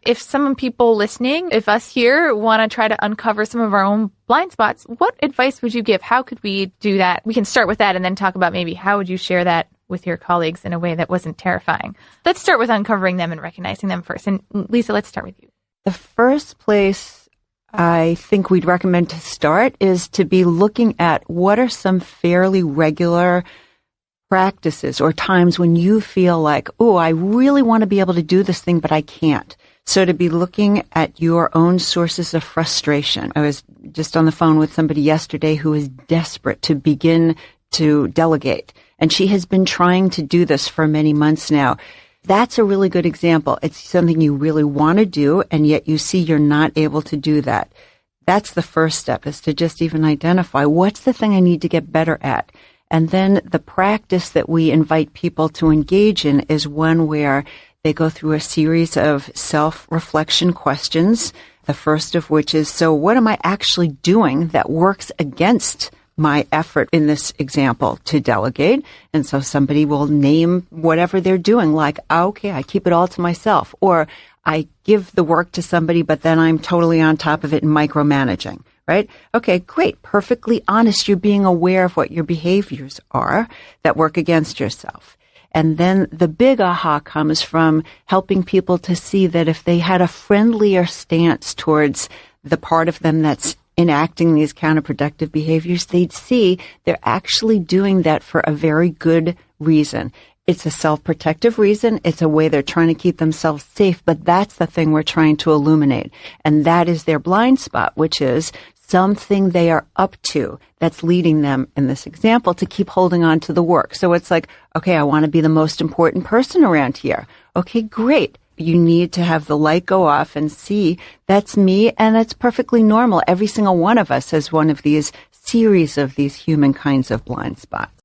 If some people listening, if us here want to try to uncover some of our own blind spots, what advice would you give? How could we do that? We can start with that and then talk about maybe how would you share that with your colleagues in a way that wasn't terrifying. Let's start with uncovering them and recognizing them first. And Lisa, let's start with you. The first place I think we'd recommend to start is to be looking at what are some fairly regular practices or times when you feel like, oh, I really want to be able to do this thing, but I can't. So to be looking at your own sources of frustration. I was just on the phone with somebody yesterday who is desperate to begin to delegate, and she has been trying to do this for many months now. That's a really good example. It's something you really want to do, and yet you see you're not able to do that. That's the first step, is to just even identify what's the thing I need to get better at. And then the practice that we invite people to engage in is one where they go through a series of self-reflection questions, the first of which is, so what am I actually doing that works against my effort in this example to delegate? And so somebody will name whatever they're doing, like, okay, I keep it all to myself, or I give the work to somebody, but then I'm totally on top of it and micromanaging, right? Okay, great. Perfectly honest. You're being aware of what your behaviors are that work against yourself. And then the big aha comes from helping people to see that if they had a friendlier stance towards the part of them that's enacting these counterproductive behaviors, they'd see they're actually doing that for a very good reason. It's a self-protective reason. It's a way they're trying to keep themselves safe, but that's the thing we're trying to illuminate. And that is their blind spot, which is something they are up to that's leading them, in this example, to keep holding on to the work. So it's like, okay, I want to be the most important person around here. Okay, great. You need to have the light go off and see that's me, and that's perfectly normal. Every single one of us has one of these series of these human kinds of blind spots.